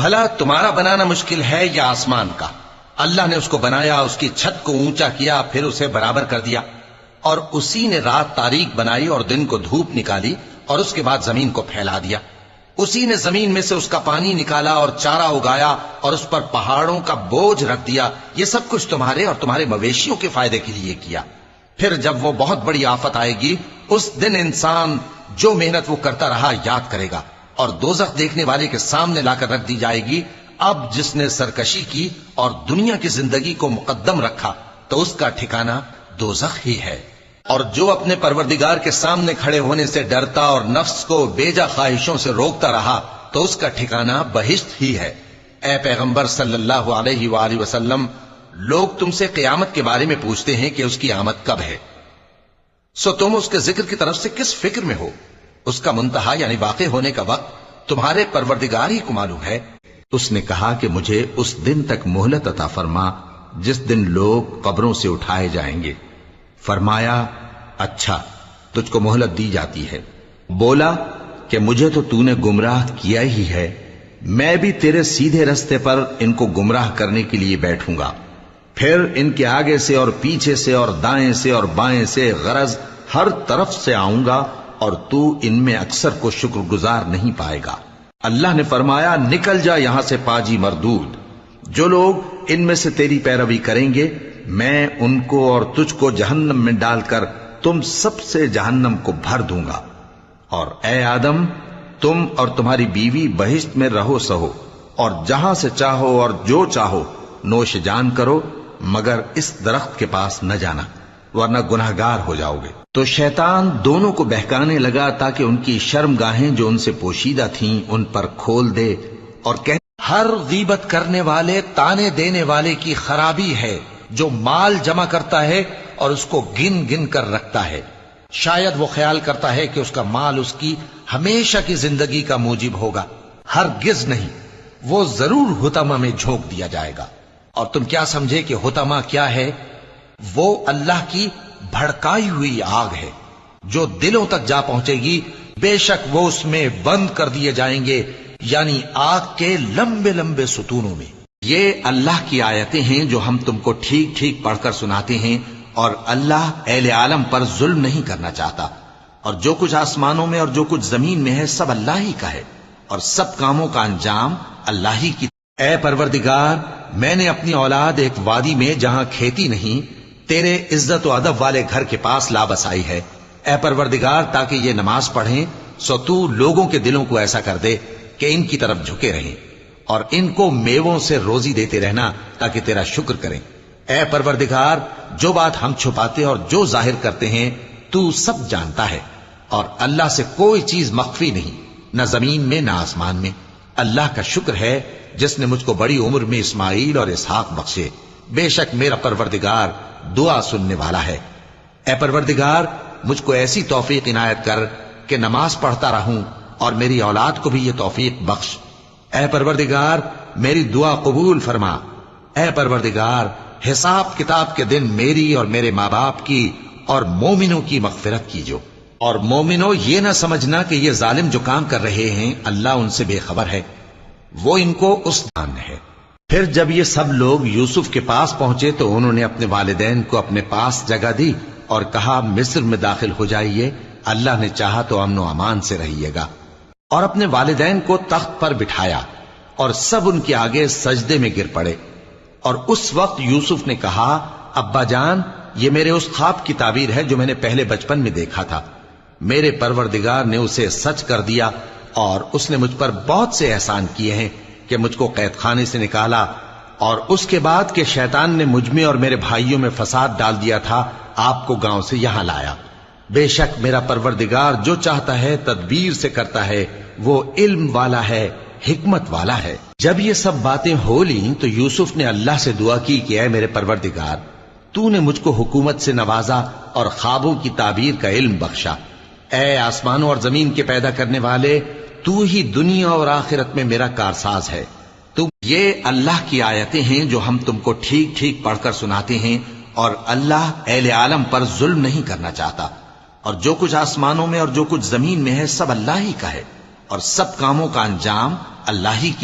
بھلا تمہارا بنانا مشکل ہے یا آسمان کا؟ اللہ نے اس کو بنایا، اس کی چھت کو اونچا کیا، پھر اسے برابر کر دیا، اور اسی نے رات تاریک بنائی اور دن کو دھوپ نکالی، اور اس کے بعد زمین کو پھیلا دیا۔ اسی نے زمین میں سے اس کا پانی نکالا اور چارہ اگایا اور اس پر پہاڑوں کا بوجھ رکھ دیا۔ یہ سب کچھ تمہارے اور تمہارے مویشیوں کے فائدے کے لیے کیا۔ پھر جب وہ بہت بڑی آفت آئے گی، اس دن انسان جو محنت وہ کرتا رہا یاد کرے گا، اور دوزخ دیکھنے والے کے سامنے لا کر رکھ دی جائے گی۔ اب جس نے سرکشی کی اور دنیا کی زندگی کو مقدم رکھا تو اس کا ٹھکانہ دوزخ ہی ہے۔ اور جو اپنے پروردگار کے سامنے کھڑے ہونے سے ڈرتا اور نفس کو بیجا خواہشوں سے روکتا رہا تو اس کا ٹھکانہ بہشت ہی ہے۔ اے پیغمبر صلی اللہ علیہ وآلہ وسلم، لوگ تم سے قیامت کے بارے میں پوچھتے ہیں کہ اس کی آمد کب ہے، سو تم اس کے ذکر کی طرف سے کس فکر میں ہو؟ اس کا منتہا یعنی واقع ہونے کا وقت تمہارے پروردگار ہی کو معلوم ہے۔ اس نے کہا کہ مجھے اس دن تک مہلت عطا فرما جس دن لوگ قبروں سے اٹھائے جائیں گے۔ فرمایا اچھا، تجھ کو مہلت دی جاتی ہے۔ بولا کہ مجھے تو تو نے گمراہ کیا ہی ہے، میں بھی تیرے سیدھے رستے پر ان کو گمراہ کرنے کے لیے بیٹھوں گا، پھر ان کے آگے سے اور پیچھے سے اور دائیں سے اور بائیں سے غرض ہر طرف سے آؤں گا، اور تو ان میں اکثر کو شکر گزار نہیں پائے گا۔ اللہ نے فرمایا نکل جا یہاں سے پاجی مردود، جو لوگ ان میں سے تیری پیروی کریں گے میں ان کو اور تجھ کو جہنم میں ڈال کر تم سب سے جہنم کو بھر دوں گا، اور اے آدم تم اور تمہاری بیوی بہشت میں رہو سہو، اور جہاں سے چاہو اور جو چاہو نوش جان کرو، مگر اس درخت کے پاس نہ جانا ورنہ گناہگار ہو جاؤ گے۔ تو شیطان دونوں کو بہکانے لگا تاکہ ان کی شرمگاہیں جو ان سے پوشیدہ تھیں ان پر کھول دے، اور ہر غیبت کرنے والے تانے دینے والے کی خرابی ہے جو مال جمع کرتا ہے اور اس کو گن گن کر رکھتا ہے، شاید وہ خیال کرتا ہے کہ اس کا مال اس کی ہمیشہ کی زندگی کا موجب ہوگا، ہرگز نہیں، وہ ضرور حطمہ میں جھونک دیا جائے گا۔ اور تم کیا سمجھے کہ حطمہ کیا ہے؟ وہ اللہ کی بھڑکائی ہوئی آگ ہے جو دلوں تک جا پہنچے گی، بے شک وہ اس میں بند کر دیے جائیں گے، یعنی آگ کے لمبے لمبے ستونوں میں۔ یہ اللہ کی آیتیں ہیں جو ہم تم کو ٹھیک ٹھیک پڑھ کر سناتے ہیں، اور اللہ اہل عالم پر ظلم نہیں کرنا چاہتا، اور جو کچھ آسمانوں میں اور جو کچھ زمین میں ہے سب اللہ ہی کا ہے، اور سب کاموں کا انجام اللہ ہی کی۔ اے پروردگار، میں نے اپنی اولاد ایک وادی میں جہاں کھیتی نہیں تیرے عزت و ادب والے گھر کے پاس لا بسائی ہے۔ اے پروردگار، تاکہ یہ نماز پڑھیں سو تو لوگوں کے دلوں کو ایسا کر دے کہ ان کی طرف جھکے رہیں، اور ان کو میووں سے روزی دیتے رہنا تاکہ تیرا شکر کریں۔ اے پروردگار، جو بات ہم چھپاتے اور جو ظاہر کرتے ہیں تو سب جانتا ہے، اور اللہ سے کوئی چیز مخفی نہیں، نہ زمین میں نہ آسمان میں۔ اللہ کا شکر ہے جس نے مجھ کو بڑی عمر میں اسماعیل اور اسحاق بخشے، بے شک میرا پروردگار دعا سننے والا ہے۔ اے پروردگار، مجھ کو ایسی توفیق عنایت کر کہ نماز پڑھتا رہوں، اور میری اولاد کو بھی یہ توفیق بخش۔ اے پروردگار، میری دعا قبول فرما۔ اے پروردگار، حساب کتاب کے دن میری اور میرے ماں باپ کی اور مومنوں کی مغفرت کیجو، اور مومنوں یہ نہ سمجھنا کہ یہ ظالم جو کام کر رہے ہیں اللہ ان سے بے خبر ہے، وہ ان کو اس دان ہے۔ پھر جب یہ سب لوگ یوسف کے پاس پہنچے تو انہوں نے اپنے والدین کو اپنے پاس جگہ دی اور کہا مصر میں داخل ہو جائیے، اللہ نے چاہا تو امن و امان سے رہیے گا، اور اپنے والدین کو تخت پر بٹھایا، اور سب ان کے آگے سجدے میں گر پڑے۔ اور اس وقت یوسف نے کہا ابا جان، یہ میرے اس خواب کی تعبیر ہے جو میں نے پہلے بچپن میں دیکھا تھا، میرے پروردگار نے اسے سچ کر دیا، اور اس نے مجھ پر بہت سے احسان کیے ہیں کہ مجھ کو قید خانے سے نکالا، اور اس کے بعد کہ شیطان نے مجھ میں اور میرے بھائیوں میں فساد ڈال دیا تھا آپ کو گاؤں سے یہاں لایا۔ بے شک میرا پروردگار جو چاہتا ہے تدبیر سے کرتا ہے، وہ علم والا ہے، حکمت والا ہے۔ جب یہ سب باتیں ہو لیں تو یوسف نے اللہ سے دعا کی کہ اے میرے پروردگار، تو نے مجھ کو حکومت سے نوازا اور خوابوں کی تعبیر کا علم بخشا۔ اے آسمانوں اور زمین کے پیدا کرنے والے، تو ہی دنیا اور آخرت میں میرا کارساز ہے۔ یہ اللہ کی آیتیں ہیں جو ہم تم کو ٹھیک ٹھیک پڑھ کر سناتے ہیں، اور اللہ اہل عالم پر ظلم نہیں کرنا چاہتا، اور جو کچھ آسمانوں میں اور جو کچھ زمین میں ہے سب اللہ ہی کا ہے، اور سب کاموں کا انجام اللہ ہی کی